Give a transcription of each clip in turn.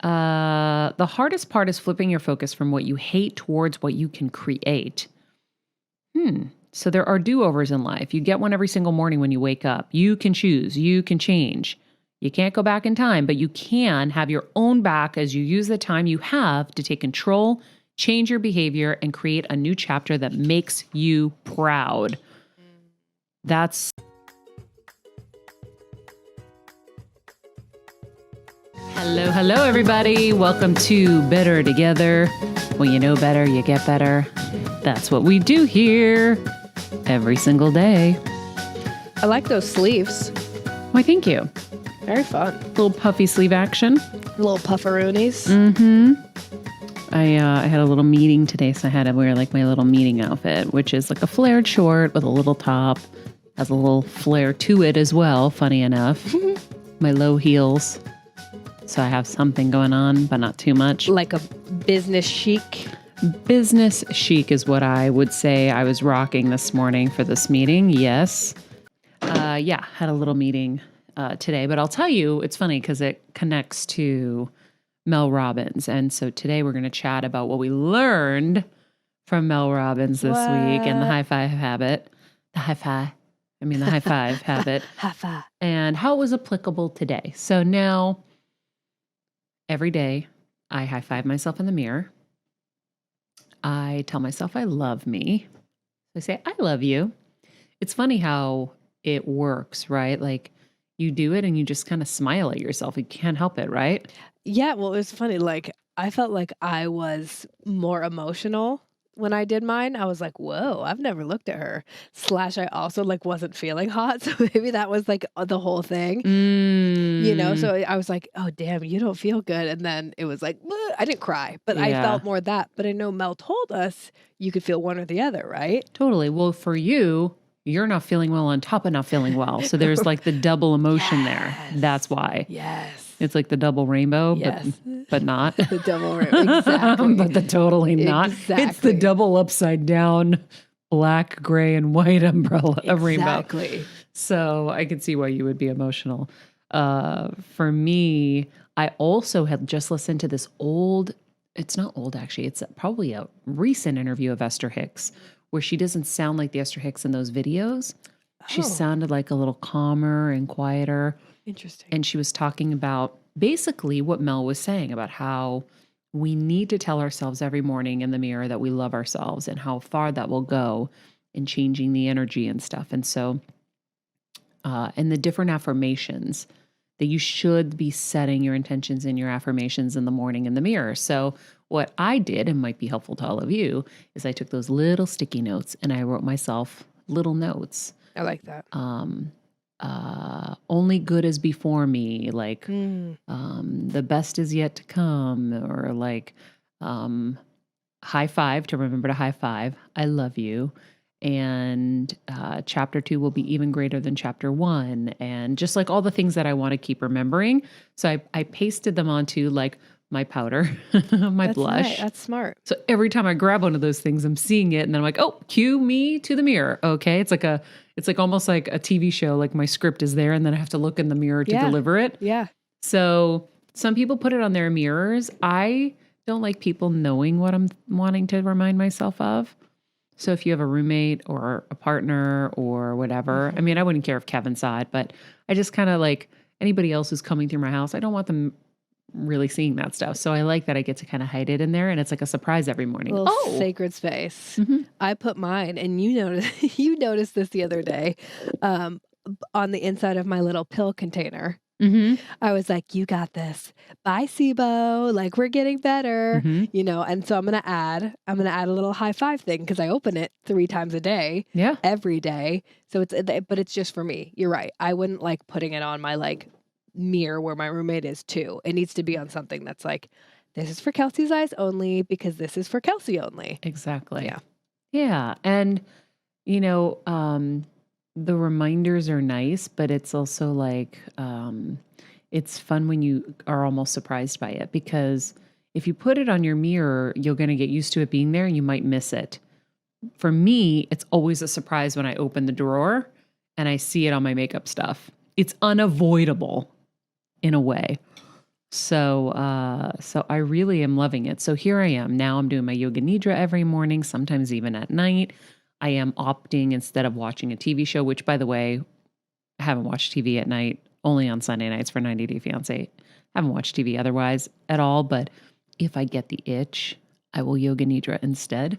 The hardest part is flipping your focus from what you hate towards what you can create. So there are do-overs in life. You get one every single morning when you wake up. You can choose. You can change. You can't go back in time, but you can have your own back as you use the time you have to take control, change your behavior, and create a new chapter that makes you proud. That's... Hello, everybody. Welcome to Better Together. When you know better, you get better. That's what we do here every single day. I like those sleeves. Why, thank you. Very fun. Little puffy sleeve action. Little pufferoonies. I had a little meeting today, so I had to wear like my little meeting outfit, which is like a flared short with a little top. Has a little flare to it as well, funny enough. My low heels. So I have something going on, but not too much. Like a business chic. Business chic is what I would say I was rocking this morning for this meeting. Yes. Had a little meeting today, but I'll tell you, it's funny because it connects to Mel Robbins. And so today we're going to chat about what we learned from Mel Robbins this week and the high five habit. The high five habit. High five. And how it was applicable today. So now, every day, I high five myself in the mirror. I tell myself I love me. I say, I love you. It's funny how it works, right? Like you do it and you just kind of smile at yourself. You can't help it, right? Yeah, well, it was funny. Like I felt like I was more emotional when I did mine. I was like, whoa, I've never looked at her. / I also like wasn't feeling hot. So maybe that was like the whole thing, you know? So I was like, oh, damn, you don't feel good. And then it was like, I didn't cry, but I felt more that. But I know Mel told us you could feel one or the other, right? Totally. Well, for you, you're not feeling well on top of not feeling well. So there's like the double emotion there. That's why. Yes. It's like the double rainbow, but not. The double rainbow, exactly. But totally not. Exactly. It's the double upside down black, gray, and white umbrella of rainbow. Exactly. So I could see why you would be emotional. For me, I also had just listened to this it's not old actually, it's probably a recent interview of Ester Hicks, where she doesn't sound like the Ester Hicks in those videos. She sounded like a little calmer and quieter. Interesting. And she was talking about basically what Mel was saying about how we need to tell ourselves every morning in the mirror that we love ourselves and how far that will go in changing the energy and stuff. And so, and the different affirmations that you should be setting your intentions in your affirmations in the morning in the mirror. So what I did, and might be helpful to all of you, is I took those little sticky notes and I wrote myself little notes. I like that. Only good is before me, like the best is yet to come, or like high five, to remember to high five. I love you. And chapter 2 will be even greater than chapter 1. And just like all the things that I want to keep remembering. So I pasted them onto like my powder, my blush. Right. That's smart. So every time I grab one of those things, I'm seeing it. And then I'm like, oh, cue me to the mirror. Okay. It's like almost like a TV show. Like my script is there and then I have to look in the mirror to deliver it. Yeah. So some people put it on their mirrors. I don't like people knowing what I'm wanting to remind myself of. So if you have a roommate or a partner or whatever, I mean, I wouldn't care if Kevin saw it, but I just kind of like anybody else who's coming through my house, I don't want them really seeing that stuff. So I like that I get to kind of hide it in there and it's like a surprise every morning. A little sacred space. I put mine, and you noticed this the other day, on the inside of my little pill container. I was like, you got this. Bye, SIBO. Like, we're getting better, you know? And so I'm going to add a little high five thing because I open it 3 times a day. Yeah. Every day. So but it's just for me. You're right. I wouldn't like putting it on my like mirror where my roommate is too. It needs to be on something that's like, this is for Kelsey's eyes only because this is for Kelsey only. Exactly. Yeah. Yeah. And, you know, the reminders are nice, but it's also like, it's fun when you are almost surprised by it, because if you put it on your mirror, you're going to get used to it being there and you might miss it. For me, it's always a surprise when I open the drawer and I see it on my makeup stuff. It's unavoidable in a way. So I really am loving it. So here I am. Now I'm doing my yoga nidra every morning, sometimes even at night. I am opting instead of watching a TV show, which by the way, I haven't watched TV at night, only on Sunday nights for 90 Day Fiancé. Haven't watched TV otherwise at all, but if I get the itch, I will yoga nidra instead.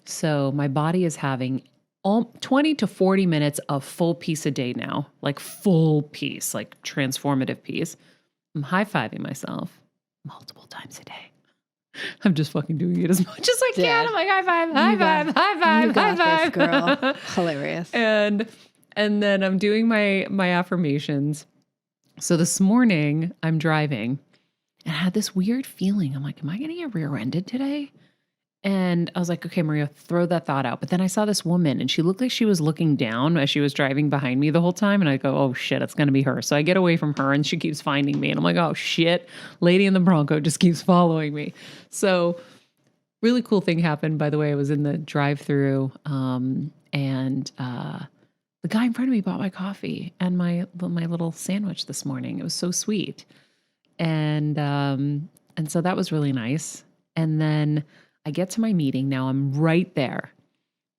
So my body is having 20 to 40 minutes of full peace a day now, like full peace, like transformative peace. I'm high-fiving myself multiple times a day. I'm just fucking doing it as much as I can. I'm like, high five, high five, high five, you high got five. this, girl. Hilarious. And then I'm doing my affirmations. So this morning I'm driving and I had this weird feeling. I'm like, am I going to get rear-ended today? And I was like, okay, Maria, throw that thought out. But then I saw this woman and she looked like she was looking down as she was driving behind me the whole time. And I go, oh shit, it's going to be her. So I get away from her and she keeps finding me. And I'm like, oh shit, lady in the Bronco just keeps following me. So really cool thing happened. By the way, I was in the drive-through and the guy in front of me bought my coffee and my little sandwich this morning. It was so sweet. And so that was really nice. And then I get to my meeting. Now I'm right there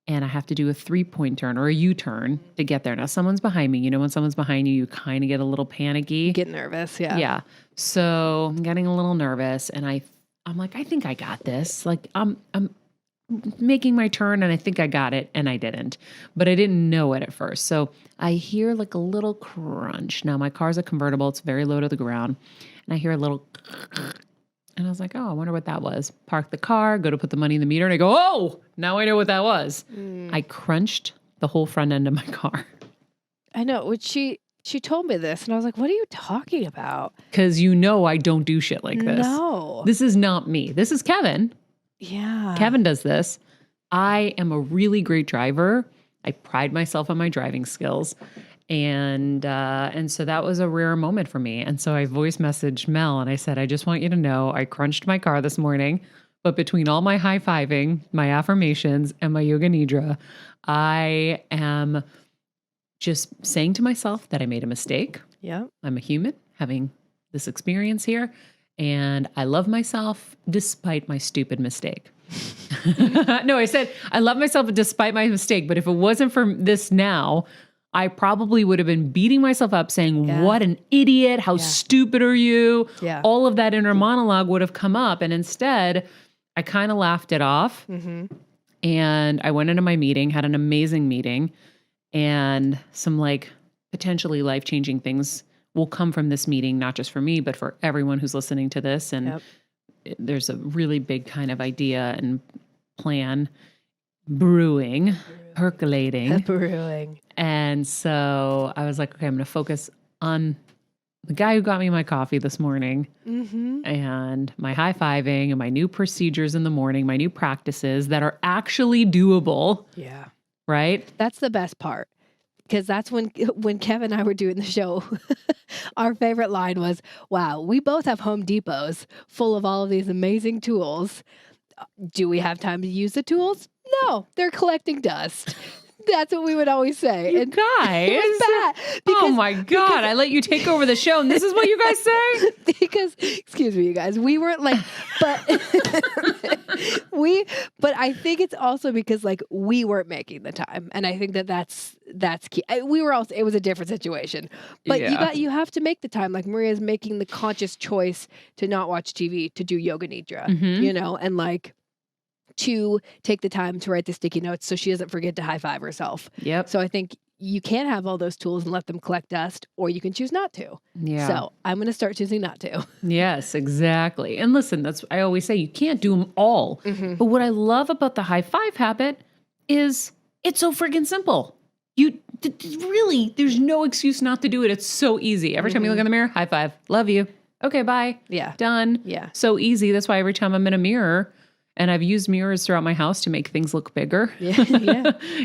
and I have to do a 3-point turn or a U-turn to get there. Now someone's behind me. You know, when someone's behind you, you kind of get a little panicky. Get nervous. Yeah. Yeah. So I'm getting a little nervous and I'm like, I think I got this. Like I'm making my turn and I think I got it and I didn't, but I didn't know it at first. So I hear like a little crunch. Now my car's a convertible. It's very low to the ground and I hear a little and I was like, oh, I wonder what that was. Park the car, go to put the money in the meter and I go, oh, now I know what that was. I crunched the whole front end of my car. I know. Which she told me this and I was like, what are you talking about? Because you know I don't do shit like this. No. This is not me. This is Kevin. Yeah. Kevin does this. I am a really great driver. I pride myself on my driving skills. And so that was a rare moment for me. And so I voice messaged Mel and I said, I just want you to know I crunched my car this morning, but between all my high-fiving, my affirmations, and my yoga nidra, I am just saying to myself that I made a mistake. Yeah. I'm a human having this experience here. And I love myself despite my stupid mistake. No, I said, I love myself despite my mistake. But if it wasn't for this now, I probably would have been beating myself up saying, what an idiot. How stupid are you? Yeah. All of that inner monologue would have come up. And instead, I kind of laughed it off. And I went into my meeting, had an amazing meeting. And some like potentially life-changing things will come from this meeting, not just for me, but for everyone who's listening to this. And there's a really big kind of idea and plan brewing, percolating. Brewing. And so I was like, okay, I'm going to focus on the guy who got me my coffee this morning and my high-fiving and my new procedures in the morning, my new practices that are actually doable. Yeah. Right? That's the best part. Because that's when Kevin and I were doing the show, our favorite line was, wow, we both have Home Depots full of all of these amazing tools. Do we have time to use the tools? No, they're collecting dust. That's what we would always say. You and guys. It was bad. Oh my God. I let you take over the show and this is what you guys say? Because, excuse me, you guys, we weren't like, but but I think it's also because like we weren't making the time. And I think that's key. We were also, it was a different situation, but you have to make the time. Like Maria's making the conscious choice to not watch TV, to do yoga nidra, you know, and like, to take the time to write the sticky notes so she doesn't forget to high five herself. Yep. So I think you can have all those tools and let them collect dust, or you can choose not to. Yeah. So I'm going to start choosing not to. Yes, exactly. And listen, I always say you can't do them all. But what I love about the high five habit is it's so friggin' simple. Really, there's no excuse not to do it. It's so easy. Every time you look in the mirror, high five, love you. Okay, bye. Yeah. Done. Yeah. So easy. That's why every time I'm in a mirror, and I've used mirrors throughout my house to make things look bigger. Yeah.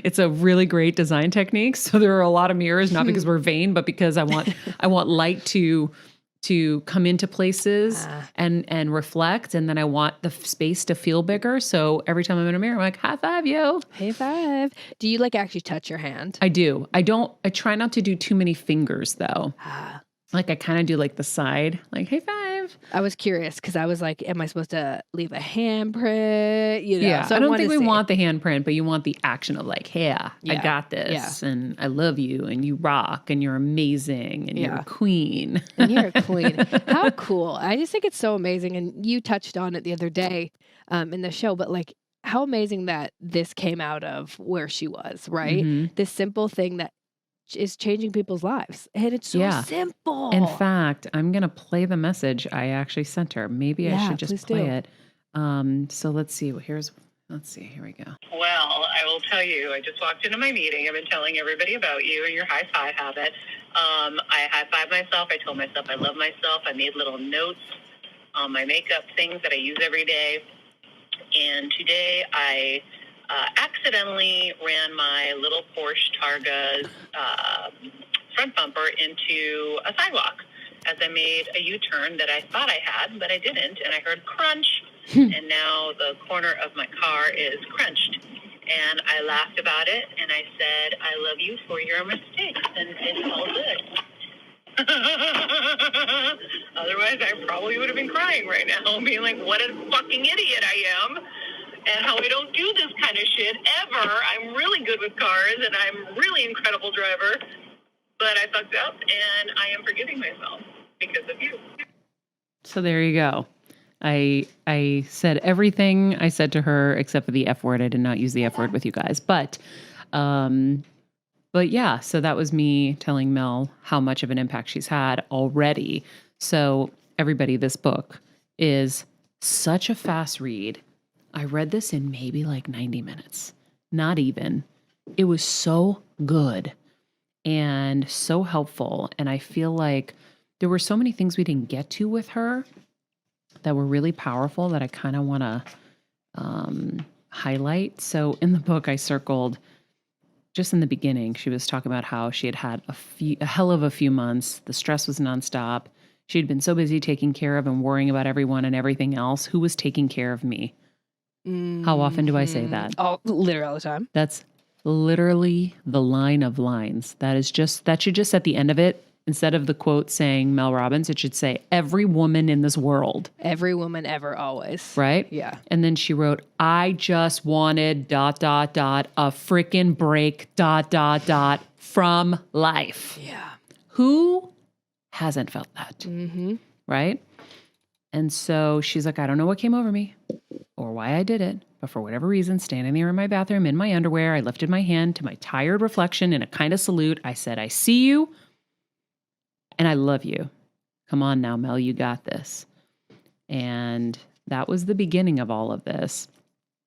It's a really great design technique. So there are a lot of mirrors, not because we're vain, but because I want light to come into places and reflect. And then I want the space to feel bigger. So every time I'm in a mirror, I'm like, high five, yo. High five. Do you like actually touch your hand? I do. I try not to do too many fingers though. Like I kind of do like the side, like, hey five. positive? I was curious because I was like, am I supposed to leave a handprint? You know, Yeah. so I don't wanted think to we see. want the handprint, but you want the action of like, yeah, I Yeah. got this and I love you and you rock and you're amazing and you're a queen. And you're a queen. How cool. I just think it's so amazing. And you touched on it the other day in the show, but like how amazing that this came out of where she was, right? Mhm. This simple thing that is changing people's lives. And it's so Yeah. simple. In fact, I'm going to play the message I actually sent her. Maybe I should just please play do. it. So let's see. Let's see. Here we go. Well, I will tell you, I just walked into my meeting. I've been telling everybody about you and your high five habit. I high five myself. I told myself I love myself. I made little notes on my makeup, things that I use every day. And today I accidentally ran my little Porsche Targa's front bumper into a sidewalk as I made a U-turn that I thought I had, but I didn't. And I heard crunch, and now the corner of my car is crunched. And I laughed about it, and I said, I love you for your mistakes, and it's all good. Otherwise, I probably would have been crying right now, being like, what a fucking idiot I am, and how I don't do this kind of shit ever. I'm really good with cars, and I'm really incredible driver, but I fucked up, and I am forgiving myself because of you. So there you go. I said everything I said to her except for the F word. I did not use the F word with you guys, but yeah, so that was me telling Mel how much of an impact she's had already. So everybody, this book is such a fast read. I read this in maybe like 90 minutes, not even. It was so good and so helpful. And I feel like there were so many things we didn't get to with her that were really powerful that I kind of want to highlight. So in the book, I circled just in the beginning, she was talking about how she had a hell of a few months. The stress was nonstop. She'd been so busy taking care of and worrying about everyone and everything else. Who was taking care of me? How often do I say that? Oh, literally all the time. That's literally the line of lines. That should just at the end of it, instead of the quote saying Mel Robbins, it should say every woman in this world. Every woman ever, always. Right? Yeah. And then she wrote, I just wanted ... a freaking break ... from life. Yeah. Who hasn't felt that? Mm-hmm. Right? And so she's like, I don't know what came over me or why I did it, but for whatever reason, standing there in my bathroom in my underwear, I lifted my hand to my tired reflection in a kind of salute. I said, I see you and I love you. Come on now, Mel, you got this. And that was the beginning of all of this.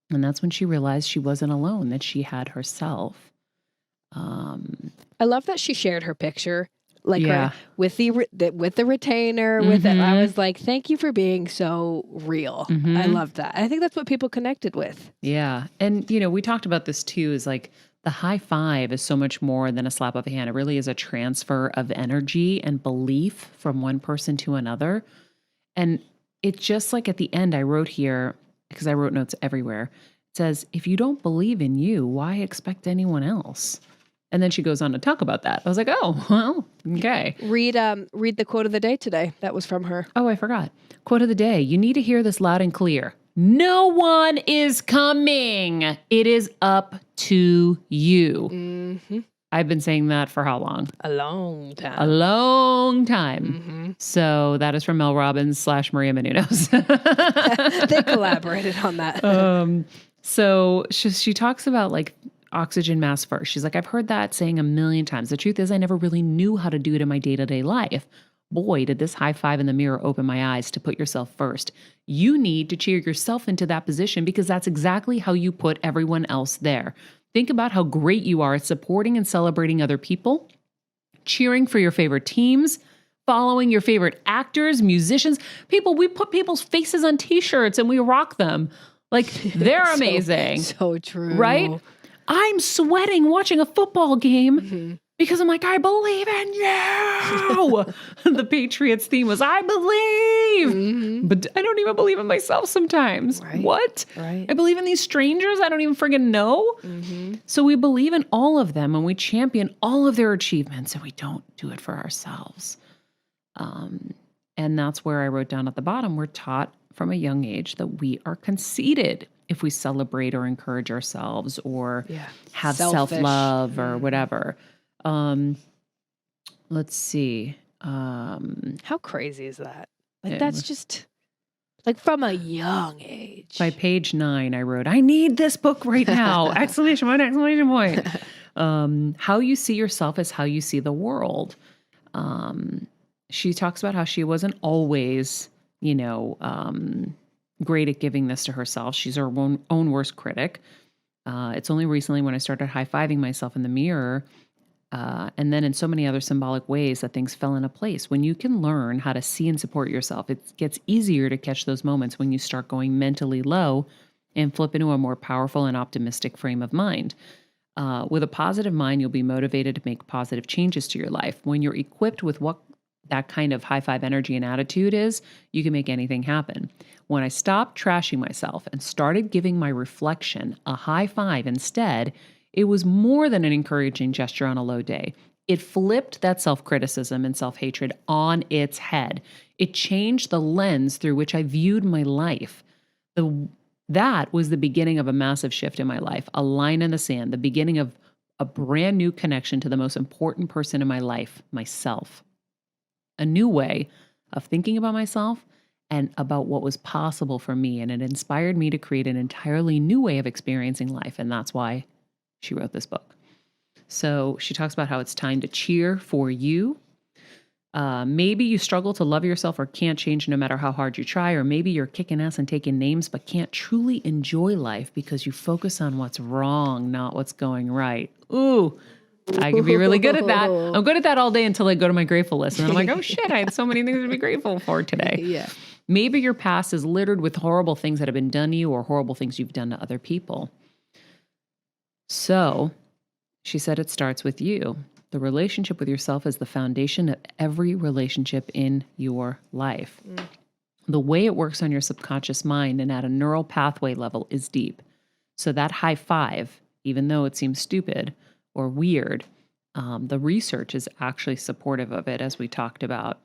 And that's when she realized she wasn't alone, that she had herself. I love that she shared her picture, like Yeah. her, with the retainer. With it, I was like, "Thank you for being so real." I love that. I think that's what people connected with. Yeah. And, we talked about this too, is like the high five is so much more than a slap of a hand. It really is a transfer of energy and belief from one person to another. And it's just like at the end, I wrote here, because I wrote notes everywhere, it says, if you don't believe in you, why expect anyone else? And then she goes on to talk about that. I was like, oh, well, okay. Read the quote of the day today. That was from her. Oh, I forgot. Quote of the day. You need to hear this loud and clear. No one is coming. It is up to you. Mm-hmm. I've been saying that for how long? A long time. A long time. Mm-hmm. So that is from Mel Robbins / Maria Menounos. They collaborated on that. So she talks about like oxygen mask first. She's like, I've heard that saying a million times. The truth is I never really knew how to do it in my day-to-day life. Boy, did this high five in the mirror open my eyes to put yourself first. You need to cheer yourself into that position because that's exactly how you put everyone else there. Think about how great you are at supporting and celebrating other people, cheering for your favorite teams, following your favorite actors, musicians, people. We put people's faces on t-shirts and we rock them. Like they're amazing. So true. Right? I'm sweating watching a football game because I'm like, I believe in you. The Patriots theme was, I believe. But I don't even believe in myself sometimes. Right. What? Right. I believe in these strangers I don't even friggin' know. So we believe in all of them and we champion all of their achievements and we don't do it for ourselves. And that's where I wrote down at the bottom, we're taught from a young age that we are conceited if we celebrate or encourage ourselves or Yeah. have Selfish. self-love or Mhm. whatever. Let's see. How crazy is that? Like, It that's was- just like from a young age. by page 9, I wrote, I need this book right now! Exclamation point, exclamation point. How you see yourself is how you see the world. She talks about how she wasn't always, great at giving this to herself. She's her own worst critic. It's only recently when I started high-fiving myself in the mirror, and then in so many other symbolic ways that things fell into place. When you can learn how to see and support yourself, it gets easier to catch those moments when you start going mentally low and flip into a more powerful and optimistic frame of mind. With a positive mind, you'll be motivated to make positive changes to your life. When you're equipped with what that kind of high five energy and attitude is, you can make anything happen. When I stopped trashing myself and started giving my reflection a high five instead, it was more than an encouraging gesture on a low day. It flipped that self-criticism and self-hatred on its head. It changed the lens through which I viewed my life. That was the beginning of a massive shift in my life, a line in the sand, the beginning of a brand new connection to the most important person in my life, myself. A new way of thinking about myself and about what was possible for me. And it inspired me to create an entirely new way of experiencing life. And that's why she wrote this book. So she talks about how it's time to cheer for you. Maybe you struggle to love yourself or can't change no matter how hard you try, or maybe you're kicking ass and taking names but can't truly enjoy life because you focus on what's wrong, not what's going right. Ooh, I can be really good at that. I'm good at that all day until I go to my grateful list. And I'm like, oh shit, I had so many things to be grateful for today. Yeah. Maybe your past is littered with horrible things that have been done to you or horrible things you've done to other people. So she said it starts with you. The relationship with yourself is the foundation of every relationship in your life. The way it works on your subconscious mind and at a neural pathway level is deep. So that high five, even though it seems stupid or weird, the research is actually supportive of it, as we talked about.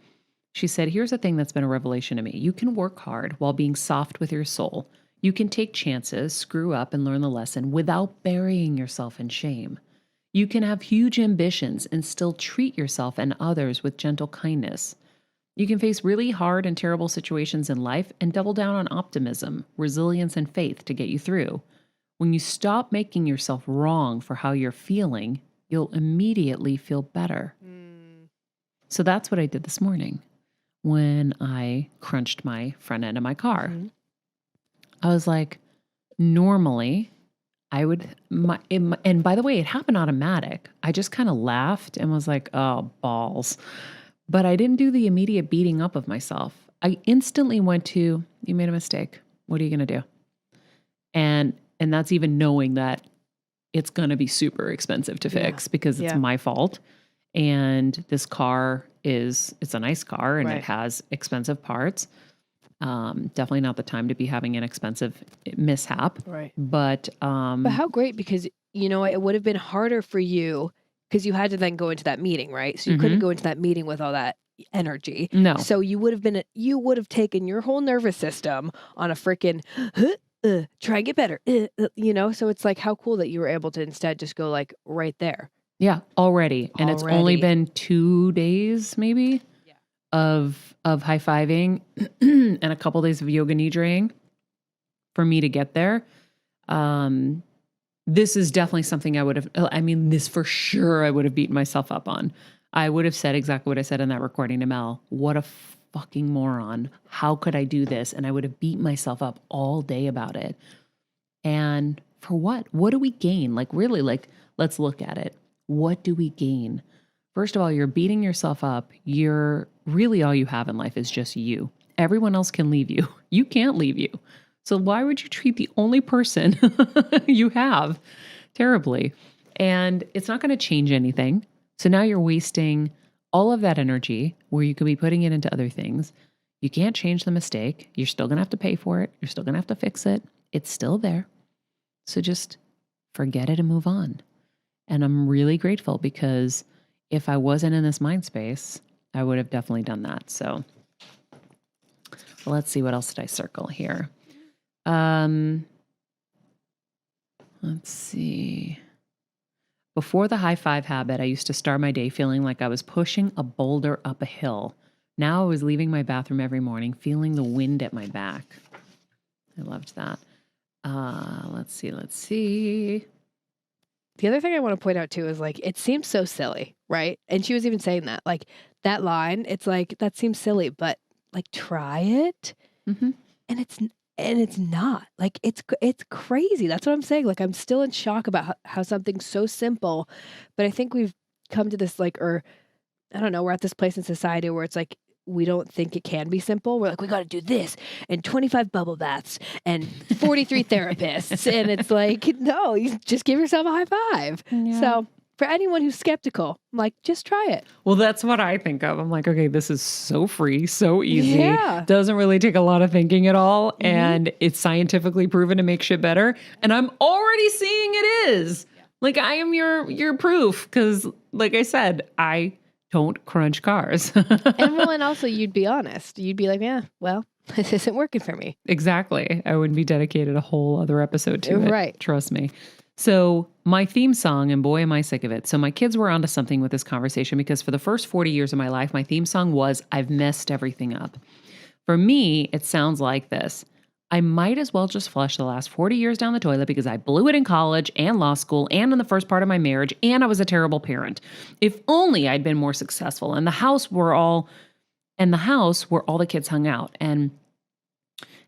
She said, here's a thing that's been a revelation to me. You can work hard while being soft with your soul. You can take chances, screw up, and learn the lesson without burying yourself in shame. You can have huge ambitions and still treat yourself and others with gentle kindness. You can face really hard and terrible situations in life and double down on optimism, resilience, and faith to get you through. When you stop making yourself wrong for how you're feeling, you'll immediately feel better. So that's what I did this morning when I crunched my front end of my car. Mm-hmm. I was like, normally I would, and by the way, it happened automatic. I just kind of laughed and was like, oh, balls. But I didn't do the immediate beating up of myself. I instantly went to, you made a mistake. What are you going to do? And that's even knowing that it's going to be super expensive to fix because it's my fault. And this car it's a nice car and it has expensive parts. Definitely not the time to be having an expensive mishap. Right. But how great, because it would have been harder for you because you had to then go into that meeting, right? So you couldn't go into that meeting with all that energy. No. So you would have taken your whole nervous system on a freaking try and get better. So it's like, how cool that you were able to instead just go like right there. Yeah, already. And it's only been 2 days maybe of high-fiving and a couple days of yoga nidraing for me to get there. This is definitely something this for sure I would have beaten myself up on. I would have said exactly what I said in that recording to Mel. What a fucking moron. How could I do this? And I would have beat myself up all day about it. And for what? What do we gain? Like really, let's look at it. What do we gain? First of all, you're beating yourself up. You're really all you have in life is just you. Everyone else can leave you. You can't leave you. So why would you treat the only person you have terribly? And it's not going to change anything. So now you're wasting all of that energy where you could be putting it into other things. You can't change the mistake. You're still going to have to pay for it. You're still going to have to fix it. It's still there. So just forget it and move on. And I'm really grateful because if I wasn't in this mind space, I would have definitely done that. So let's see, what else did I circle here? Let's see. Before the high five habit, I used to start my day feeling like I was pushing a boulder up a hill. Now I was leaving my bathroom every morning, feeling the wind at my back. I loved that. Let's see. The other thing I want to point out too is like, it seems so silly, right? And she was even saying that, like that line, it's like, that seems silly, but like try it. Mm-hmm. And it's not like, it's crazy. That's what I'm saying. Like, I'm still in shock about how something so simple, but I think we've come to this like, or I don't know, we're at this place in society where it's like, we don't think it can be simple. We're like, we got to do this and 25 bubble baths and 43 therapists. And it's like, no, you just give yourself a high five. Yeah. So for anyone who's skeptical, I'm like, just try it. Well, that's what I think of. I'm like, okay, this is so free, so easy. Yeah. Doesn't really take a lot of thinking at all. Mm-hmm. And it's scientifically proven to make shit better. And I'm already seeing it is. Like, I am your proof. Because like I said, I don't crunch cars. And also you'd be honest. You'd be like, yeah, well, this isn't working for me. Exactly. I wouldn't be dedicated a whole other episode to it. Right. Trust me. So my theme song, and boy, am I sick of it. So my kids were onto something with this conversation because for the first 40 years of my life, my theme song was, I've messed everything up. For me, it sounds like this. I might as well just flush the last 40 years down the toilet because I blew it in college and law school and in the first part of my marriage, and I was a terrible parent. If only I'd been more successful, and the house where all the kids hung out and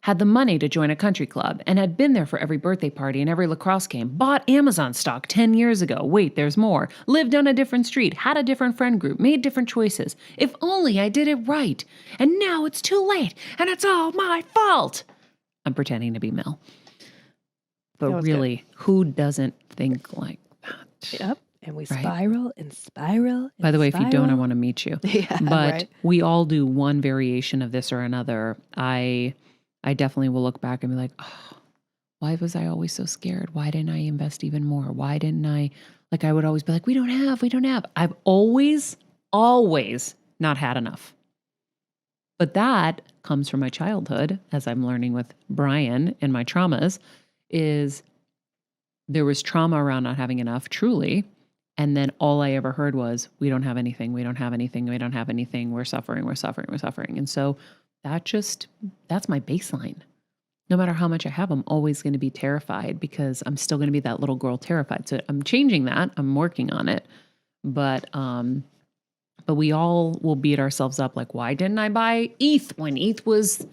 had the money to join a country club and had been there for every birthday party and every lacrosse game, bought Amazon stock 10 years ago. Wait, there's more. Lived on a different street, had a different friend group, made different choices. If only I did it right. And now it's too late and it's all my fault. I'm pretending to be Mel. But really, who doesn't think like that? Yep. And we Right? spiral and spiral. By the way, if you don't, I spiral. want to meet you. Yeah, But right. we all do one variation of this or another. I definitely will look back and be like, oh, why was I always so scared? Why didn't I invest even more? Why didn't I? Like, I would always be like, we don't have. I've always not had enough. But that comes from my childhood, as I'm learning with Brian and my traumas, is there was trauma around not having enough, truly. And then all I ever heard was, we don't have anything. We don't have anything. We don't have anything. We're suffering. We're suffering. We're suffering. And so that's my baseline. No matter how much I have, I'm always going to be terrified because I'm still going to be that little girl terrified. So I'm changing that. I'm working on it. But we all will beat ourselves up like, why didn't I buy ETH when ETH was,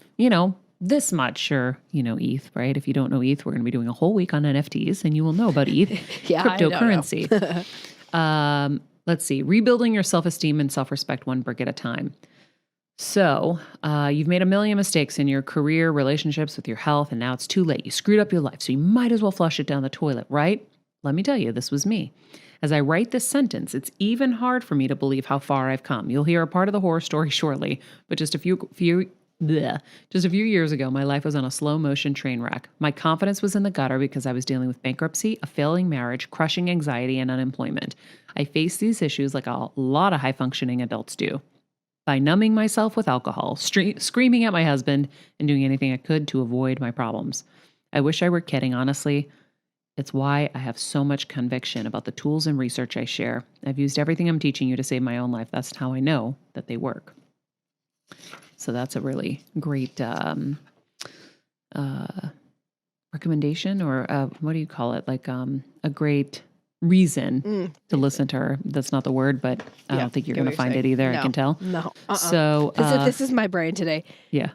this much? Or, ETH, right? If you don't know ETH, we're going to be doing a whole week on NFTs and you will know about ETH, Yeah, cryptocurrency. Let's see, rebuilding your self-esteem and self-respect one brick at a time. So you've made a million mistakes in your career, relationships, with your health, and now it's too late. You screwed up your life, so you might as well flush it down the toilet, right? Let me tell you, this was me. As I write this sentence, it's even hard for me to believe how far I've come. You'll hear a part of the horror story shortly, but just a few years ago, my life was on a slow motion train wreck. My confidence was in the gutter because I was dealing with bankruptcy, a failing marriage, crushing anxiety, and unemployment. I faced these issues like a lot of high-functioning adults do, by numbing myself with alcohol, screaming at my husband, and doing anything I could to avoid my problems. I wish I were kidding, honestly. It's why I have so much conviction about the tools and research I share. I've used everything I'm teaching you to save my own life. That's how I know that they work. So that's a really great recommendation, or what do you call it? Like a great reason to listen to her. That's not the word, but I don't think you're going to find it either. No. I can tell. No. So This is my brain today. yeah.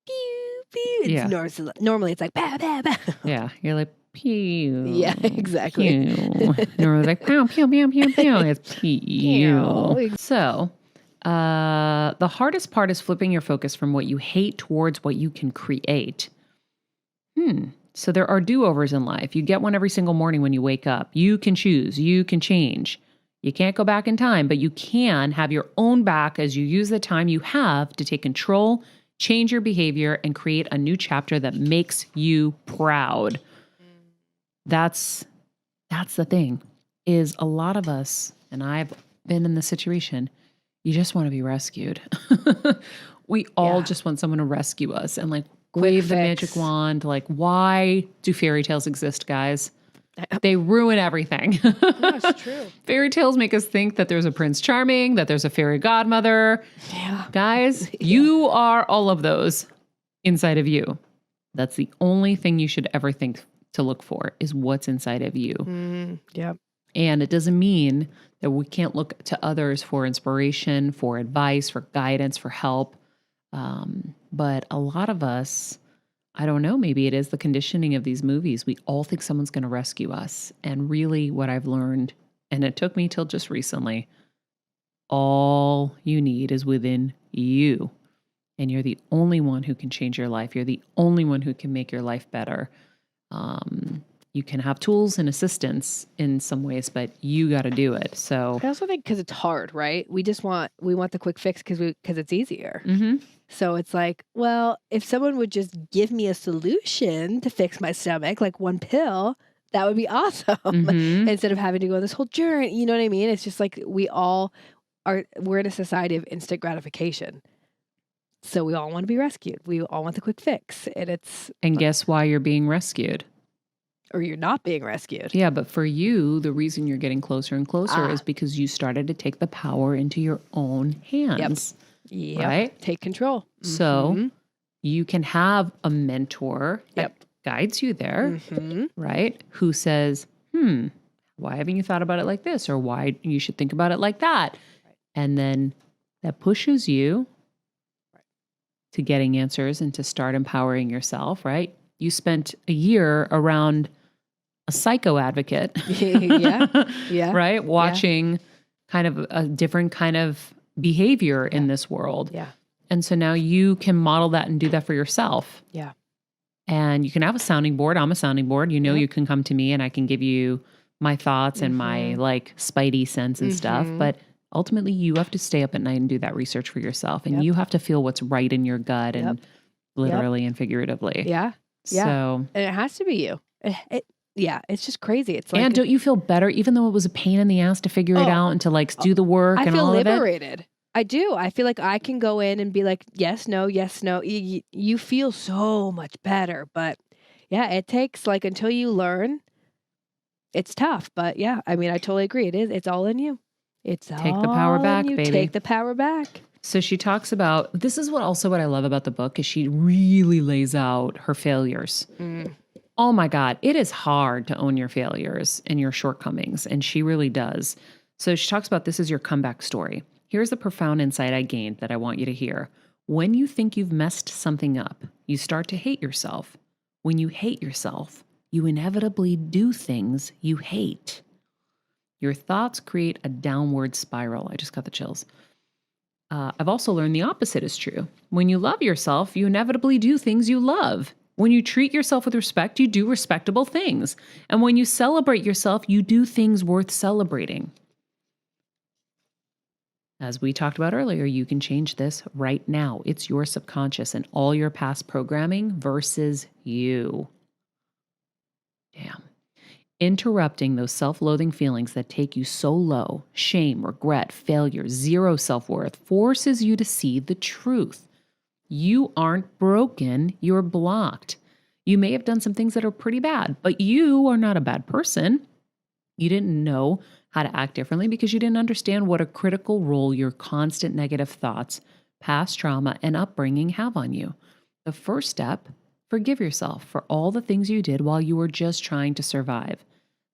Pew, pew. It's Yeah. normally it's like bah, bah, bah. Yeah. You're like, pew. Yeah, exactly. Pew. Normally like, pew, pew, pew, pew, pew. It's pew. Pew. So the hardest part is flipping your focus from what you hate towards what you can create. So there are do-overs in life. You get one every single morning when you wake up. You can choose. You can change. You can't go back in time, but you can have your own back as you use the time you have to take control, change your behavior, and create a new chapter that makes you proud. That's the thing, is a lot of us, and I've been in this situation, you just want to be rescued. We all Yeah. just want someone to rescue us and like Quick wave the fix. magic wand. Like, why do fairy tales exist, guys? They ruin everything. That's true. Fairy tales make us think that there's a Prince Charming, that there's a fairy godmother. Yeah. Guys, you are all of those inside of you. That's the only thing you should ever think to look for is what's inside of you. Yep. And it doesn't mean that we can't look to others for inspiration, for advice, for guidance, for help. But a lot of us, I don't know, maybe it is the conditioning of these movies. We all think someone's going to rescue us. And really what I've learned, and it took me till just recently, all you need is within you. And you're the only one who can change your life. You're the only one who can make your life better. You can have tools and assistance in some ways, but you got to do it. So I also think because it's hard, right? We want the quick fix because it's easier. mhm. So it's like, well, if someone would just give me a solution to fix my stomach, like one pill, that would be awesome. Mhm. Instead of having to go this whole journey, you know what I mean? It's just like we're in a society of instant gratification. So we all want to be rescued. We all want the quick fix. And guess why you're being rescued? Or you're not being rescued. Yeah, but for you, the reason you're getting closer and closer Ah. is because you started to take the power into your own hands. Yep. Right? Take control. So Mhm. you can have a mentor that Yep. guides you there, Mhm. right? Who says, why haven't you thought about it like this? Or why you should think about it like that? And then that pushes you to getting answers and to start empowering yourself, right? You spent a year around a psycho advocate. Yeah. Yeah. Right? Watching kind of a different kind of behavior in this world. Yeah. And so now you can model that and do that for yourself. Yeah. And you can have a sounding board. I'm a sounding board. You know, Yep. you can come to me and I can give you my thoughts and my like spidey sense and stuff. Mhm. But ultimately, you have to stay up at night and do that research for yourself. And Yep. you have to feel what's right in your gut and literally and figuratively. Yeah. Yeah. So, And it has to be you. It's just crazy. It's like and don't you feel better, even though it was a pain in the ass to figure it Oh. out and to like do the work I and feel all of it? liberated. I do. I feel like I can go in and be like, yes, no, yes, no. You feel so much better. But yeah, it takes like until you learn, it's tough. But yeah, I mean, I totally agree. It is. It's all in you. It's Take the power all back, in you. baby. Take the power back. So she talks about, this is what I love about the book is she really lays out her failures. Oh my God, it is hard to own your failures and your shortcomings, and she really does. So she talks about this is your comeback story. Here's the profound insight I gained that I want you to hear. When you think you've messed something up, you start to hate yourself. When you hate yourself, you inevitably do things you hate. Your thoughts create a downward spiral. I just got the chills. I've also learned the opposite is true. When you love yourself, you inevitably do things you love. When you treat yourself with respect, you do respectable things. And when you celebrate yourself, you do things worth celebrating. As we talked about earlier, you can change this right now. It's your subconscious and all your past programming versus you. Damn. Interrupting those self-loathing feelings that take you so low, shame, regret, failure, zero self-worth, forces you to see the truth. You aren't broken, you're blocked. You may have done some things that are pretty bad, but you are not a bad person. You didn't know how to act differently because you didn't understand what a critical role your constant negative thoughts, past trauma, and upbringing have on you. The first step, forgive yourself for all the things you did while you were just trying to survive.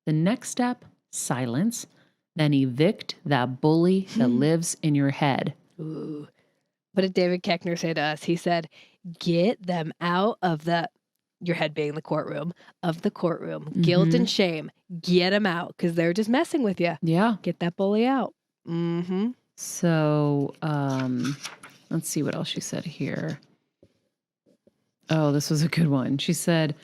The next step, silence, then evict that bully that lives in your head. Ooh. What did David Keckner say to us? He said, get them out of your head being the courtroom, of the courtroom. Guilt and shame. Get them out because they're just messing with you. Yeah. Get that bully out. Mm-hmm. So let's see what else she said here. Oh, this was a good one. She said,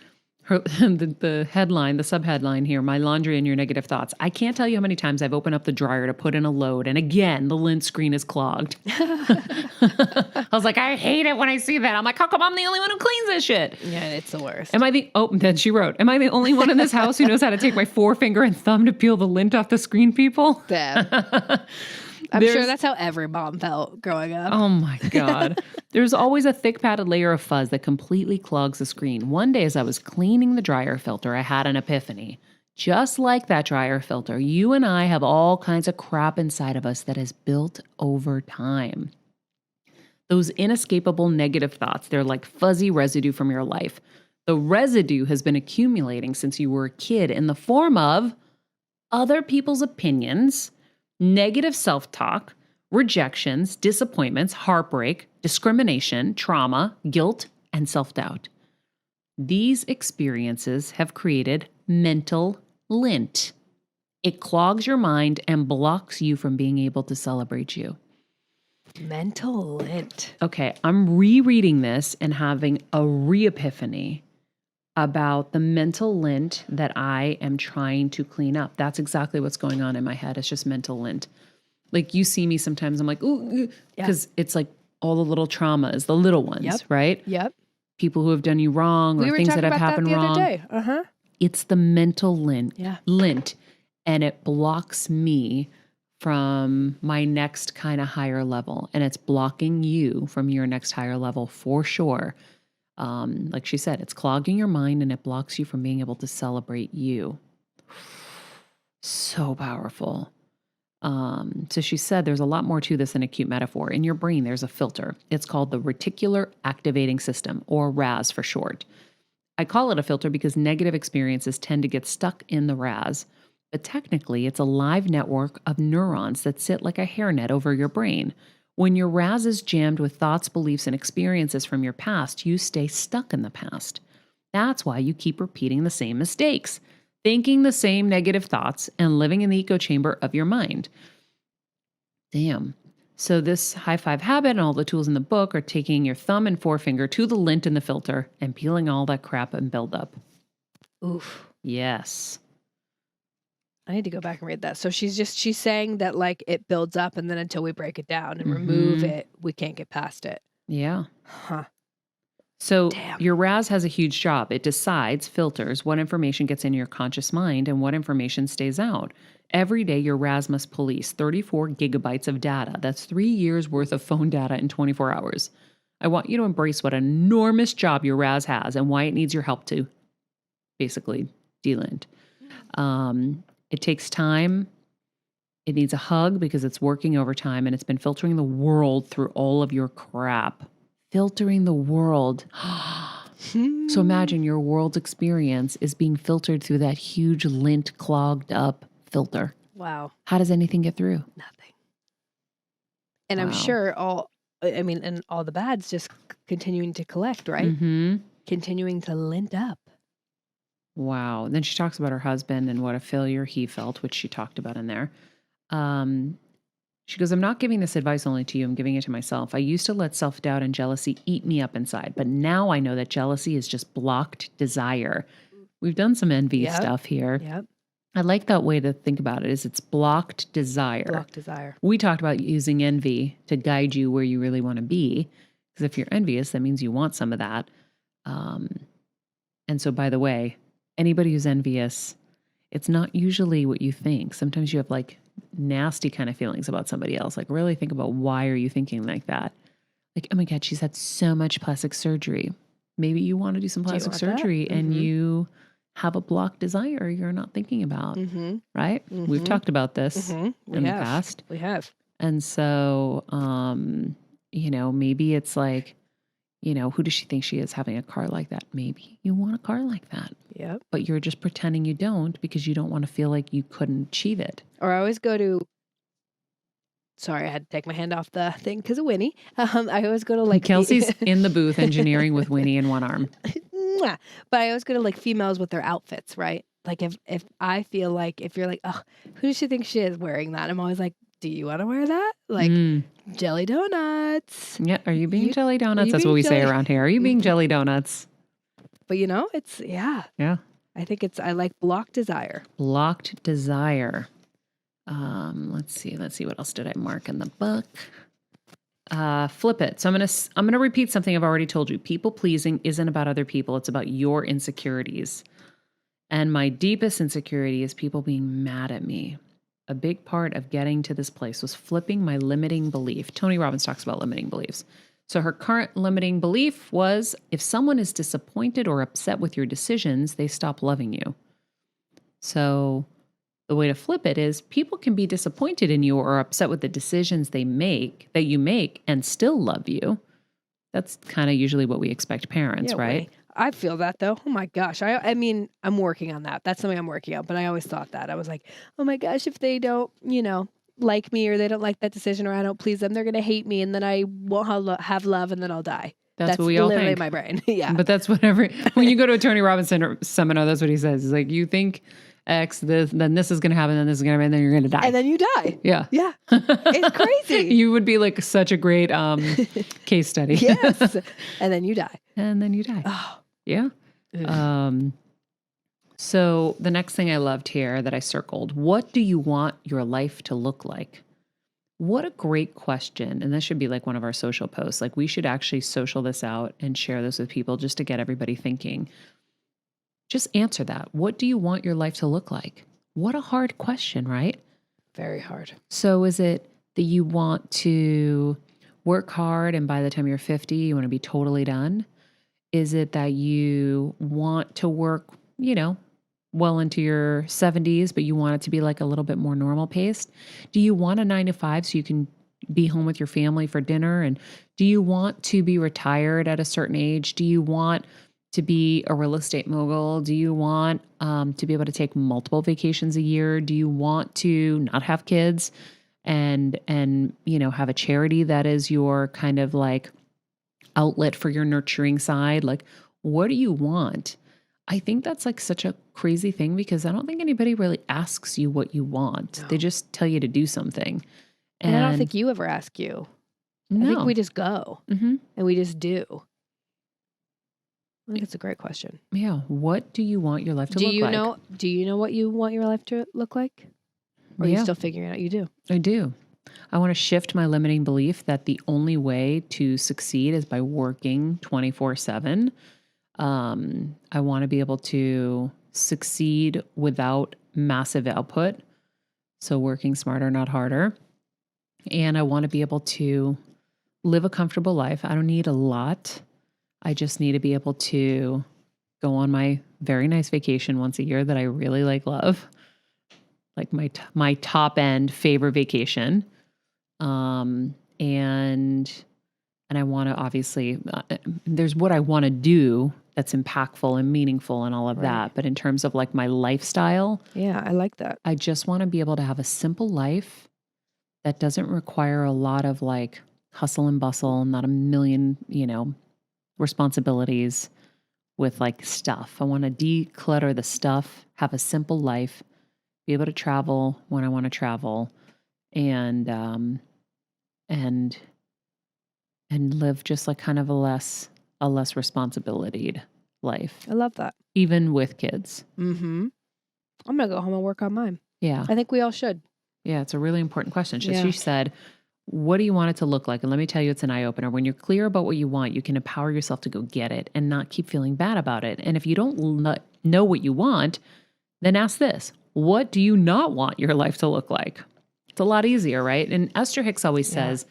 the headline, the subheadline here, my laundry and your negative thoughts. I can't tell you how many times I've opened up the dryer to put in a load, and again, the lint screen is clogged. I was like, I hate it when I see that. I'm like, how come I'm the only one who cleans this shit? Yeah, it's the worst. Then she wrote, am I the only one in this house who knows how to take my forefinger and thumb to peel the lint off the screen, people? Them. I'm sure There's- that's how every mom felt growing up. Oh my God. There's always a thick padded layer of fuzz that completely clogs the screen. One day as I was cleaning the dryer filter, I had an epiphany. Just like that dryer filter, you and I have all kinds of crap inside of us that has built over time. Those inescapable negative thoughts, they're like fuzzy residue from your life. The residue has been accumulating since you were a kid in the form of other people's opinions, negative self-talk, rejections, disappointments, heartbreak, discrimination, trauma, guilt, and self-doubt. These experiences have created mental lint. It clogs your mind and blocks you from being able to celebrate you. Mental lint. Okay, I'm rereading this and having a re-epiphany about the mental lint that I am trying to clean up. That's exactly what's going on in my head. It's just mental lint. Like you see me sometimes, I'm like, ooh, because it's like all the little traumas, the little ones, right? Yep. People who have done you wrong or We were things talking that have about happened that the wrong. other day. Uh-huh. It's the mental lint. Yeah. Lint. And it blocks me from my next kind of higher level. And it's blocking you from your next higher level for sure. Like she said, it's clogging your mind and it blocks you from being able to celebrate you. So powerful. So she said there's a lot more to this than a cute metaphor. In your brain, there's a filter. It's called the reticular activating system, or RAS for short. I call it a filter because negative experiences tend to get stuck in the RAS. But technically, it's a live network of neurons that sit like a hairnet over your brain. When your RAS is jammed with thoughts, beliefs, and experiences from your past, you stay stuck in the past. That's why you keep repeating the same mistakes, thinking the same negative thoughts, and living in the echo chamber of your mind. Damn. So this high five habit and all the tools in the book are taking your thumb and forefinger to the lint in the filter and peeling all that crap and buildup. Oof. Yes. I need to go back and read that. So she's saying that like it builds up and then until we break it down and remove it, we can't get past it. Yeah. Huh. So Damn. your RAS has a huge job. It decides, filters what information gets into your conscious mind and what information stays out. Every day, your RAS must police 34 gigabytes of data. That's 3 years worth of phone data in 24 hours. I want you to embrace what an enormous job your RAS has and why it needs your help to basically delint. It takes time. It needs a hug because it's working overtime and it's been filtering the world through all of your crap. Filtering the world. So imagine your world's experience is being filtered through that huge lint clogged up filter. Wow. How does anything get through? Nothing. And I'm Wow. sure and all the bad's just continuing to collect, right? Mm-hmm. Continuing to lint up. Wow. Then she talks about her husband and what a failure he felt, which she talked about in there. She goes, I'm not giving this advice only to you. I'm giving it to myself. I used to let self-doubt and jealousy eat me up inside, but now I know that jealousy is just blocked desire. We've done some envy stuff here. Yep. I like that way to think about it, is it's blocked desire. Block desire. We talked about using envy to guide you where you really want to be. Because if you're envious, that means you want some of that. And so, by the way, anybody who's envious, it's not usually what you think. Sometimes you have like nasty kind of feelings about somebody else. Like really think about, why are you thinking like that? Like, oh my God, she's had so much plastic surgery. Maybe you want to do some plastic surgery and you have a blocked desire you're not thinking about, right? We've talked about this in the past. We have. And so, maybe it's like, who does she think she is having a car like that? Maybe you want a car like that. Yep. But you're just pretending you don't because you don't want to feel like you couldn't achieve it. Or I always go to, sorry, I had to take my hand off the thing because of Winnie. I always go to like Kelsey's in the booth engineering with Winnie in one arm. Mwah. But I always go to like females with their outfits, right? Like if I feel like, if you're like, oh, who does she think she is wearing that? I'm always like, do you want to wear that? Like jelly donuts. Yeah. Are you being jelly donuts? That's what we say around here. Are you being jelly donuts? But it's, yeah. I think I like blocked desire. Blocked desire. Let's see what else did I mark in the book. Flip it. So I'm gonna repeat something I've already told you. People pleasing isn't about other people. It's about your insecurities. And my deepest insecurity is people being mad at me. a big part of getting to this place was flipping my limiting belief. Tony Robbins talks about limiting beliefs. So her current limiting belief was if someone is disappointed or upset with your decisions, they stop loving you. So the way to flip it is people can be disappointed in you or upset with the decisions that you make and still love you. That's kind of usually what we expect parents, Yeah, right? I feel that though. Oh my gosh. I mean, I'm working on that. That's something I'm working on. But I always thought that. I was like, oh my gosh, if they don't, like me or they don't like that decision or I don't please them, they're going to hate me and then I won't have love and then I'll die. That's what we all literally think. my brain. Yeah. But that's when you go to a Tony Robbins seminar, that's what he says. He's like, you think X, this, then this is going to happen, then this is going to happen, and then you're going to die. And then you die. Yeah. Yeah. It's crazy. You would be like such a great case study. Yes. And then you die. And then you die. Oh. Yeah. So the next thing I loved here that I circled, what do you want your life to look like? What a great question. And this should be like one of our social posts. Like we should actually social this out and share this with people just to get everybody thinking. Just answer that. What do you want your life to look like? What a hard question, right? Very hard. So is it that you want to work hard and by the time you're 50, you want to be totally done? Is it that you want to work, well into your 70s, but you want it to be like a little bit more normal paced? Do you want a 9 to 5 so you can be home with your family for dinner? And do you want to be retired at a certain age? Do you want to be a real estate mogul? Do you want to be able to take multiple vacations a year? Do you want to not have kids and have a charity that is your kind of like outlet for your nurturing side? Like, what do you want? I think that's like such a crazy thing because I don't think anybody really asks you what you want. No. They just tell you to do something. And I don't think you ever ask you. No. I think we just go Mm-hmm. and we just do. I think it's a great question. Yeah. What do you want your life to look like? Do you know what you want your life to look like? Or are you Yeah. still figuring it out? You do. I do. I want to shift my limiting belief that the only way to succeed is by working 24/7. I want to be able to succeed without massive output. So working smarter, not harder. And I want to be able to live a comfortable life. I don't need a lot. I just need to be able to go on my very nice vacation once a year that I really love. Like my top end favorite vacation. And I want to obviously, there's what I want to do that's impactful and meaningful and all of that. But in terms of like my lifestyle, Yeah, I like that. I just want to be able to have a simple life that doesn't require a lot of like hustle and bustle, not a million, responsibilities with like stuff. I want to declutter the stuff, have a simple life, be able to travel when I want to travel, and live just like kind of a less responsibilied life, I love that. even with kids. Mm-hmm. I'm going to go home and work on mine. Yeah. I think we all should. Yeah. It's a really important question. Yeah. She said, what do you want it to look like? And let me tell you, it's an eye opener. When you're clear about what you want, you can empower yourself to go get it and not keep feeling bad about it. And if you don't know what you want, then ask this: what do you not want your life to look like? It's a lot easier, right? And Ester Hicks always says,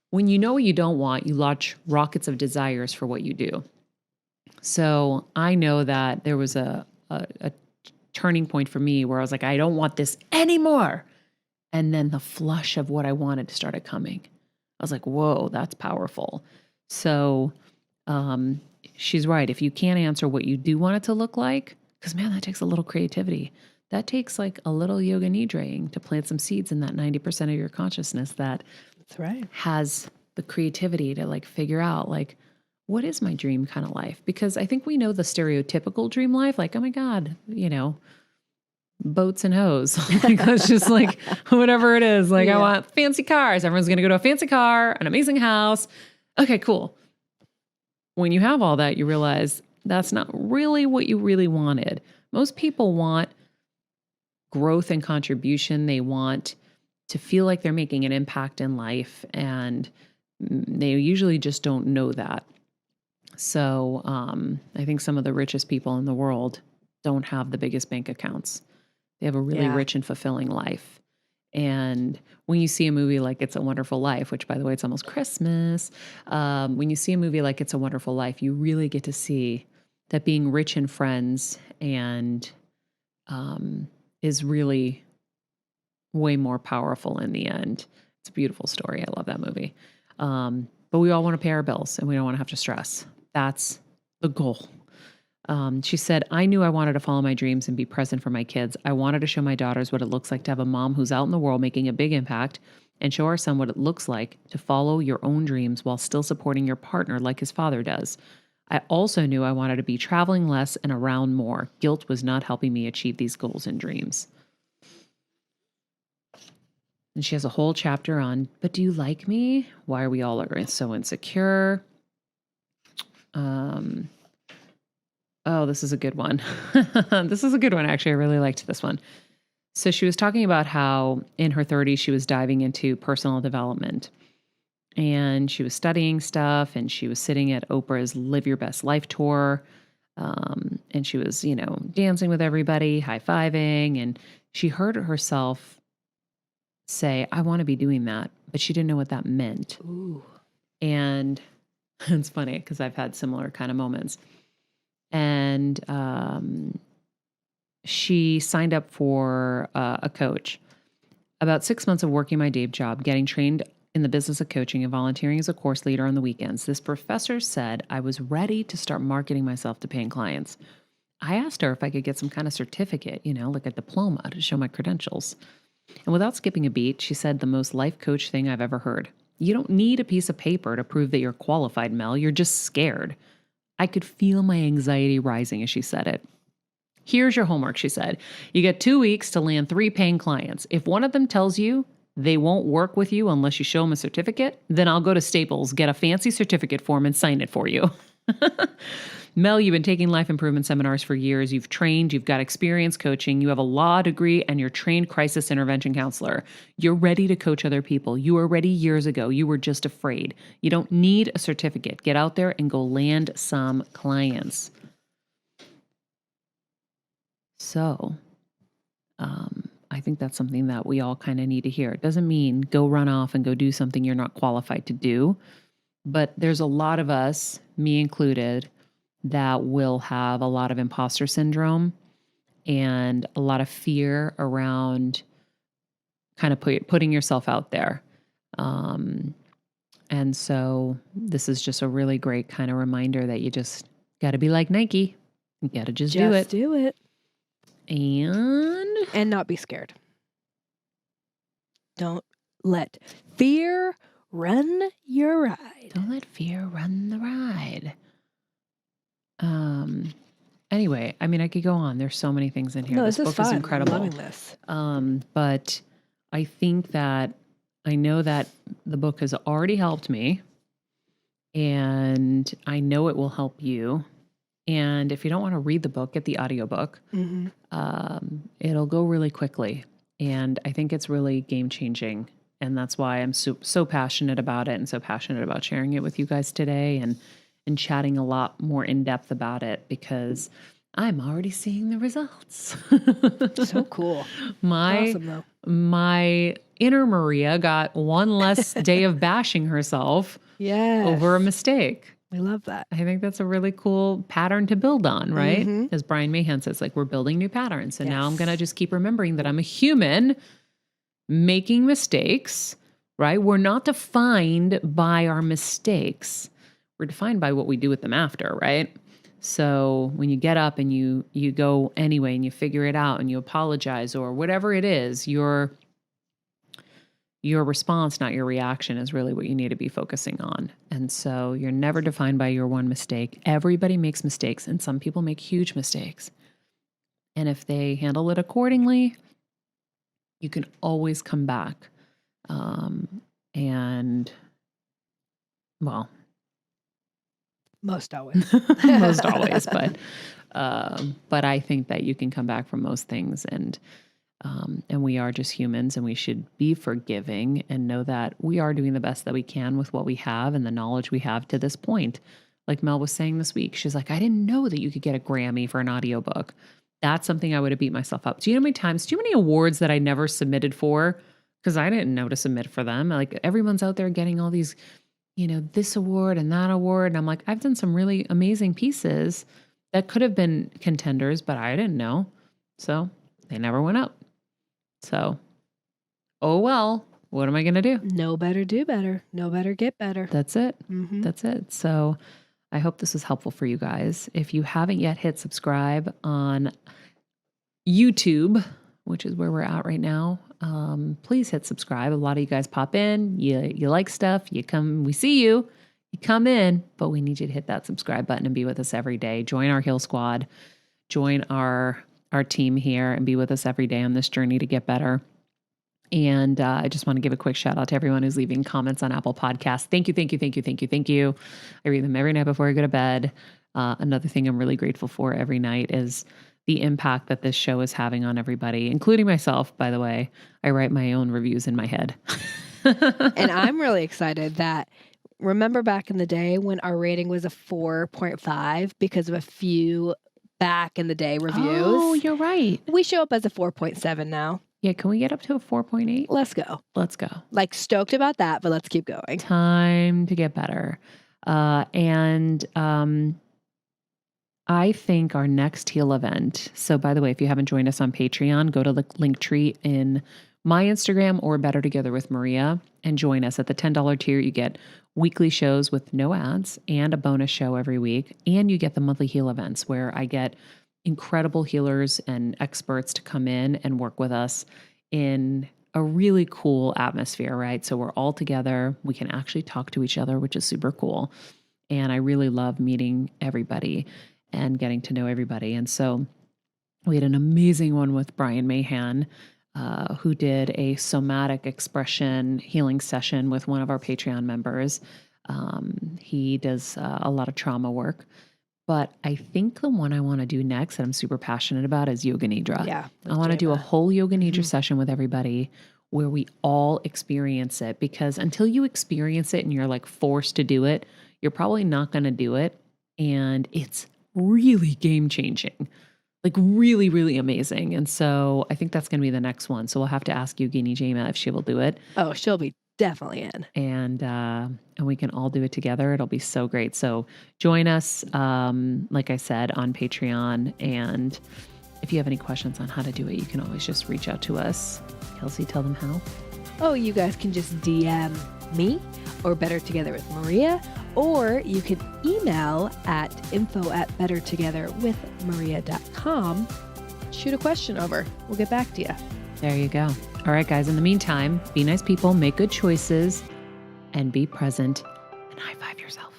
when you know what you don't want, you launch rockets of desires for what you do. So I know that there was a turning point for me where I was like, I don't want this anymore. And then the flush of what I wanted started coming. I was like, whoa, that's powerful. So she's right. If you can't answer what you do want it to look like, because man, that takes a little creativity. That takes like a little yoga nidraing to plant some seeds in that 90% of your consciousness that That's right. has the creativity to like figure out like, what is my dream kind of life? Because I think we know the stereotypical dream life, like, oh my God, boats and hoes. Like, that's just like whatever it is. Like, I want fancy cars. Everyone's going to go to a fancy car, an amazing house. Okay, cool. When you have all that, you realize that's not really what you really wanted. Most people want growth and contribution. They want to feel like they're making an impact in life, and they usually just don't know that. So I think some of the richest people in the world don't have the biggest bank accounts. They have a really rich and fulfilling life. And when you see a movie like It's a Wonderful Life, which by the way, it's almost Christmas. When you see a movie like It's a Wonderful Life, you really get to see that being rich in friends and is really way more powerful in the end. It's a beautiful story. I love that movie. But we all want to pay our bills and we don't want to have to stress. That's the goal. She said, I knew I wanted to follow my dreams and be present for my kids. I wanted to show my daughters what it looks like to have a mom who's out in the world making a big impact and show our son what it looks like to follow your own dreams while still supporting your partner like his father does. I also knew I wanted to be traveling less and around more. Guilt was not helping me achieve these goals and dreams. And she has a whole chapter on, but do you like me? Why are we all so insecure? Oh, this is a good one. This is a good one, actually. I really liked this one. So she was talking about how in her 30s, she was diving into personal development. And she was studying stuff, and she was sitting at Oprah's Live Your Best Life tour. And she was, dancing with everybody, high-fiving. And she heard herself say, I want to be doing that. But she didn't know what that meant. Ooh. And it's funny because I've had similar kind of moments. And she signed up for a coach. About 6 months of working my day job, getting trained in the business of coaching and volunteering as a course leader on the weekends, this professor said I was ready to start marketing myself to paying clients. I asked her if I could get some kind of certificate, like a diploma to show my credentials. And without skipping a beat, she said the most life coach thing I've ever heard. You don't need a piece of paper to prove that you're qualified, Mel. You're just scared. I could feel my anxiety rising as she said it. Here's your homework, she said. You get 2 weeks to land 3 paying clients. If one of them tells you they won't work with you unless you show them a certificate, then I'll go to Staples, get a fancy certificate form, and sign it for you. Mel, you've been taking life improvement seminars for years. You've trained, you've got experience coaching, you have a law degree, and you're trained crisis intervention counselor. You're ready to coach other people. You were ready years ago. You were just afraid. You don't need a certificate. Get out there and go land some clients. So, I think that's something that we all kind of need to hear. It doesn't mean go run off and go do something you're not qualified to do. But there's a lot of us, me included, that will have a lot of imposter syndrome and a lot of fear around kind of putting yourself out there. And so this is just a really great kind of reminder that you just got to be like Nike. You got to just do it. Do it. And not be scared. Don't let fear run your ride. Don't let fear run the ride. Anyway, I mean, I could go on. There's so many things in here. No, this book is incredible. I'm loving this. But I think that I know that the book has already helped me, and I know it will help you. And if you don't want to read the book, get the audiobook. Mm-hmm. It'll go really quickly. And I think it's really game changing. And that's why I'm so passionate about it and so passionate about sharing it with you guys today and chatting a lot more in depth about it because I'm already seeing the results. So cool. Awesome, though. My inner Maria got one less day of bashing herself over a mistake. We love that. I think that's a really cool pattern to build on, right? Mm-hmm. As Brian Mahan says, we're building new patterns. And now I'm going to just keep remembering that I'm a human making mistakes, right? We're not defined by our mistakes. We're defined by what we do with them after, right? So when you get up and you go anyway and you figure it out and you apologize or whatever it is, your response, not your reaction, is really what you need to be focusing on. And so you're never defined by your one mistake. Everybody makes mistakes, and some people make huge mistakes. And if they handle it accordingly, you can always come back. Most always. Most always, but I think that you can come back from most things, and we are just humans, and we should be forgiving and know that we are doing the best that we can with what we have and the knowledge we have to this point. Like Mel was saying this week, she's like, I didn't know that you could get a Grammy for an audiobook. That's something I would have beat myself up. Do you know how many awards that I never submitted for because I didn't know to submit for them. Like everyone's out there getting all these, this award and that award. And I'm like, I've done some really amazing pieces that could have been contenders, but I didn't know. So they never went up. So, oh well, what am I going to do? Know better, do better. Know better, get better. That's it. Mm-hmm. That's it. So I hope this was helpful for you guys. If you haven't yet hit subscribe on YouTube, which is where we're at right now, please hit subscribe. A lot of you guys pop in, you like stuff, you come, we see you come in, but we need you to hit that subscribe button and be with us every day. Join our Heal Squad, join our team here and be with us every day on this journey to get better. And I just want to give a quick shout out to everyone who's leaving comments on Apple Podcasts. Thank you, thank you, thank you, thank you, thank you. I read them every night before I go to bed. Another thing I'm really grateful for every night is the impact that this show is having on everybody, including myself, by the way. I write my own reviews in my head. And I'm really excited that, remember back in the day when our rating was a 4.5 because of a few back in the day reviews? Oh, you're right. We show up as a 4.7 now. Yeah, can we get up to a 4.8? Let's go. Let's go. Like stoked about that, but let's keep going. Time to get better. I think our next Heal event. So by the way, if you haven't joined us on Patreon, go to the link tree in my Instagram or Better Together with Maria and join us. At the $10 tier, you get weekly shows with no ads and a bonus show every week. And you get the monthly Heal events where I get incredible healers and experts to come in and work with us in a really cool atmosphere, right? So we're all together. We can actually talk to each other, which is super cool. And I really love meeting everybody and getting to know everybody. And so we had an amazing one with Brian Mahan, who did a somatic expression healing session with one of our Patreon members. He does a lot of trauma work. But I think the one I want to do next that I'm super passionate about is Yoga Nidra. Yeah. I want to do a whole Yoga Nidra session with everybody where we all experience it, because until you experience it and you're like forced to do it, you're probably not going to do it. And it's really game changing, like really, really amazing. And so I think that's going to be the next one. So we'll have to ask Yogini Jama if she will do it. Oh, she'll be definitely in. And we can all do it together. It'll be so great. So join us, like I said, on Patreon. And if you have any questions on how to do it, you can always just reach out to us. Kelsey, tell them how. Oh, you guys can just DM me or Better Together with Maria, or you can email at info@bettertogetherwithmaria.com. Shoot a question over. We'll get back to you. There you go. All right, guys. In the meantime, be nice people, make good choices, and be present, and high five yourself.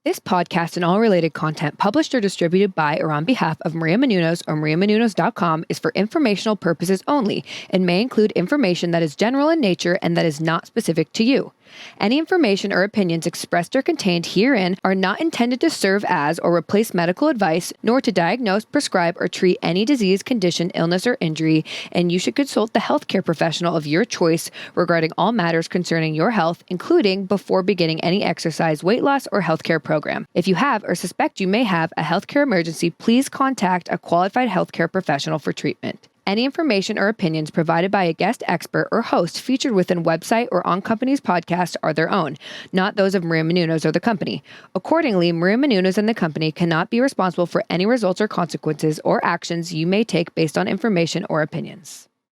This podcast and all related content published or distributed by or on behalf of Maria Menounos or mariamenounos.com is for informational purposes only and may include information that is general in nature and that is not specific to you. Any information or opinions expressed or contained herein are not intended to serve as or replace medical advice, nor to diagnose, prescribe, or treat any disease, condition, illness, or injury, and you should consult the healthcare professional of your choice regarding all matters concerning your health, including before beginning any exercise, weight loss, or healthcare program. If you have or suspect you may have a healthcare emergency, please contact a qualified healthcare professional for treatment. Any information or opinions provided by a guest expert or host featured within website or on company's podcast are their own, not those of Maria Menounos or the company. Accordingly, Maria Menounos and the company cannot be responsible for any results or consequences or actions you may take based on information or opinions.